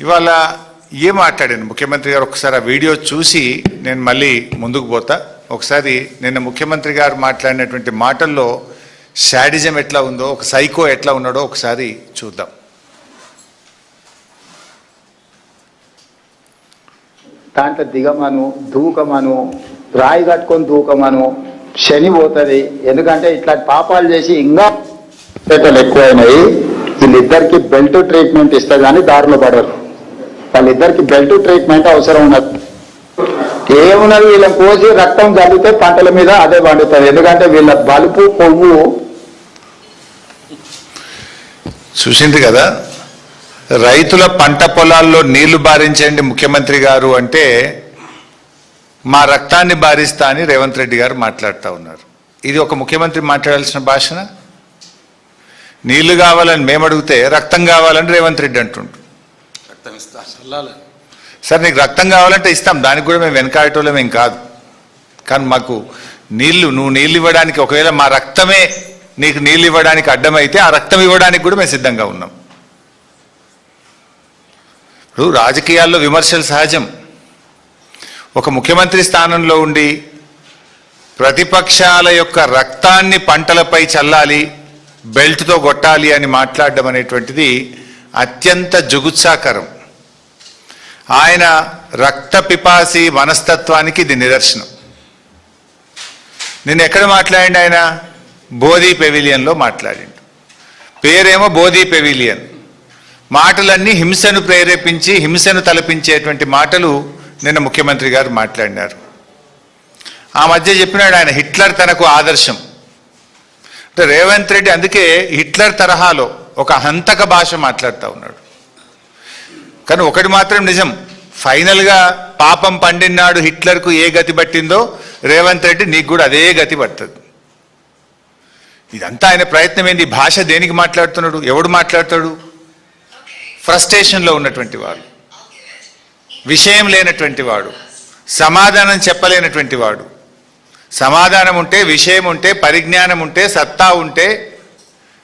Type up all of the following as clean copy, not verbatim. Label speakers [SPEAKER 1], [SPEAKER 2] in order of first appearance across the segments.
[SPEAKER 1] ఇవాళ ఏం మాట్లాడాను ముఖ్యమంత్రి గారు ఒకసారి ఆ వీడియో చూసి నేను మళ్ళీ ముందుకు పోతా. ఒకసారి నిన్న ముఖ్యమంత్రి గారు మాట్లాడినటువంటి మాటల్లో శాడిజం ఎట్లా ఉందో, ఒక సైకో ఎట్లా ఉన్నాడో ఒకసారి చూద్దాం.
[SPEAKER 2] దాంట్లో దిగమను, దూకమను, రాయి కట్టుకొని దూకమను, శని పోతుంది. ఎందుకంటే ఇట్లా పాపాలు చేసి ఇంకా ఎక్కువైనాయి. వీళ్ళిద్దరికి బెల్ట్ ట్రీట్మెంట్ ఇస్తే కానీ దారిలో పడరు. వాళ్ళిద్దరికి బెల్ట్ ట్రీట్మెంట్ అవసరం ఉన్నది. ఏమున్నది, వీళ్ళని కోసి రక్తం చల్లితే పంటల మీద అదే పండుతుంది. ఎందుకంటే వీళ్ళ బలుపు కొవ్వు
[SPEAKER 1] చూసింది కదా. రైతుల పంట పొలాల్లో నీళ్లు బారించండి ముఖ్యమంత్రి గారు అంటే మా రక్తాన్ని బారిస్తా అని రేవంత్ రెడ్డి గారు మాట్లాడుతూ ఉన్నారు. ఇది ఒక ముఖ్యమంత్రి మాట్లాడాల్సిన భాషన? నీళ్లు కావాలని మేము అడిగితే రక్తం కావాలని రేవంత్ రెడ్డి అంటుండు. సార్ నీకు రక్తం కావాలంటే ఇస్తాం, దానికి కూడా మేము వెనకాడటోళ్ళం ఏం కాదు. కానీ మాకు నువ్వు నీళ్ళు ఇవ్వడానికి, ఒకవేళ మా రక్తమే నీకు నీళ్ళు ఇవ్వడానికి అడ్డమైతే ఆ రక్తం ఇవ్వడానికి కూడా మేము సిద్ధంగా ఉన్నాం. ఇప్పుడు రాజకీయాల్లో విమర్శలు సహజం. ఒక ముఖ్యమంత్రి స్థానంలో ఉండి ప్రతిపక్షాల యొక్క రక్తాన్ని పంటలపై చల్లాలి, బెల్ట్తో కొట్టాలి అని మాట్లాడడం అనేటువంటిది అత్యంత జుగుత్సాకరం. ఆయన రక్త పిపాసి మనస్తత్వానికి ఇది నిదర్శనం. నేను ఎక్కడ మాట్లాడిండు? ఆయన బోధి పెవిలియన్లో మాట్లాడిండు. పేరేమో బోధి పెవిలియన్. మాటలన్నీ హింసను ప్రేరేపించి హింసను తలపించేటువంటి మాటలు నిన్న ముఖ్యమంత్రి గారు మాట్లాడినారు. ఆ మధ్య చెప్పినాడు ఆయన హిట్లర్ తనకు ఆదర్శం అంటే రేవంత్ రెడ్డి. అందుకే హిట్లర్ తరహాలో ఒక హంతక భాష మాట్లాడుతూ ఉన్నాడు. కానీ ఒకటి మాత్రం నిజం, ఫైనల్గా పాపం పండినాడు హిట్లర్కు ఏ గతి పట్టిందో రేవంత్ రెడ్డి నీకు కూడా అదే గతి పడుతుంది. ఇదంతా ఆయన ప్రయత్నం ఏంది? భాష దేనికి మాట్లాడుతున్నాడు? ఎవడు మాట్లాడతాడు? ఫ్రస్ట్రేషన్లో ఉన్నటువంటి వాడు, విషయం లేనటువంటి వాడు, సమాధానం చెప్పలేనటువంటి వాడు. సమాధానం ఉంటే, విషయం ఉంటే, పరిజ్ఞానం ఉంటే, సత్తా ఉంటే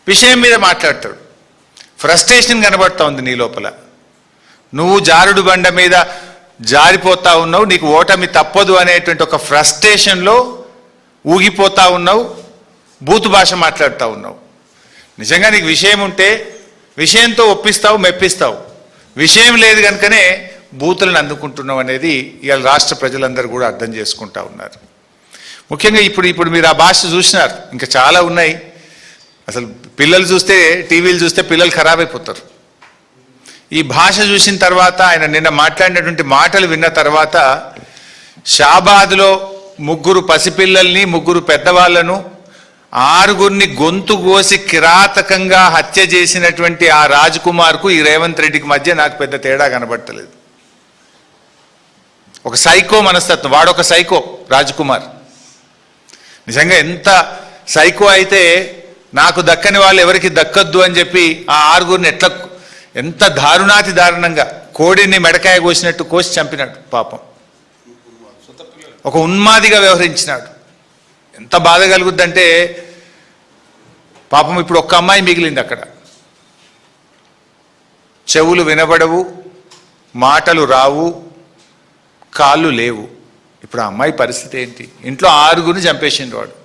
[SPEAKER 1] విషయం మీద మాట్లాడతాడు. ఫ్రస్ట్రేషన్ కనబడతా ఉంది నీ లోపల. నువ్వు జారుడు బండ మీద జారిపోతా ఉన్నావు, నీకు ఓటమి తప్పదు అనేటువంటి ఒక ఫ్రస్ట్రేషన్లో ఊగిపోతా ఉన్నావు, బూతు భాష మాట్లాడుతూ ఉన్నావు. నిజంగా నీకు విషయం ఉంటే విషయంతో ఒప్పిస్తావు, మెప్పిస్తావు. విషయం లేదు కనుకనే బూతులను అందుకుంటున్నావు అనేది ఇవాళ రాష్ట్ర ప్రజలందరూ కూడా అర్థం చేసుకుంటా ఉన్నారు. ముఖ్యంగా ఇప్పుడు మీరు ఆ భాష చూసినారు, ఇంకా చాలా ఉన్నాయి. అసలు పిల్లలు చూస్తే, టీవీలు చూస్తే పిల్లలు ఖరాబ్ అయిపోతారు. ఈ భాష చూసిన తర్వాత, ఆయన నిన్న మాట్లాడినటువంటి మాటలు విన్న తర్వాత, షాబాద్లో 3 పసిపిల్లల్ని 3 పెద్దవాళ్లను 6 గొంతు కోసి కిరాతకంగా హత్య చేసినటువంటి ఆ రాజ్ కుమార్కు ఈ రేవంత్ రెడ్డికి మధ్య నాకు పెద్ద తేడా కనబడతలేదు. ఒక సైకో మనస్తత్వం, వాడొక సైకో రాజ్ కుమార్. నిజంగా ఎంత సైకో అయితే నాకు దక్కని వాళ్ళు ఎవరికి దక్కద్దు అని చెప్పి ఆ 6 ఎట్లా, ఎంత దారుణాతి దారుణంగా కోడిని మెడకాయ కోసినట్టు కోసి చంపినాడు. పాపం ఒక ఉన్మాదిగా వ్యవహరించినాడు. ఎంత బాధ కలుగుద్దంటే పాపం ఇప్పుడు ఒక్క అమ్మాయి మిగిలింది అక్కడ. చెవులు వినబడవు, మాటలు రావు, కాళ్ళు లేవు. ఇప్పుడు ఆ అమ్మాయి పరిస్థితి ఏంటి? ఇంట్లో 6 చంపేసిండు వాడు,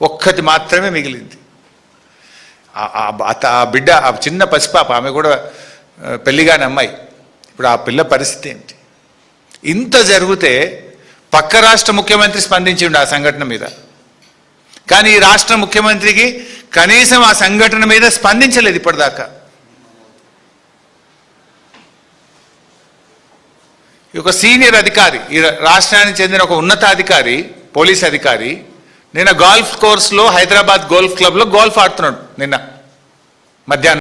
[SPEAKER 1] ఒక్కటి మాత్రమే మిగిలింది. ఆ బిడ్డ, ఆ చిన్న పసిపాప, ఆమె కూడా పెళ్లిగాని అమ్మాయి. ఇప్పుడు ఆ పిల్ల పరిస్థితి ఏంటి? ఇంత జరిగితే పక్క రాష్ట్ర ముఖ్యమంత్రి స్పందించిండు ఆ సంఘటన మీద. కానీ ఈ రాష్ట్ర ముఖ్యమంత్రికి కనీసం ఆ సంఘటన మీద స్పందించలేదు ఇప్పటిదాకా. ఒక సీనియర్ అధికారి, ఈ రాష్ట్రానికి చెందిన ఒక ఉన్నతాధికారి, పోలీస్ అధికారి, నిన్న గోల్ఫ్ కోర్సులో హైదరాబాద్ గోల్ఫ్ క్లబ్లో గోల్ఫ్ ఆడుతున్నాడు నిన్న మధ్యాహ్నం.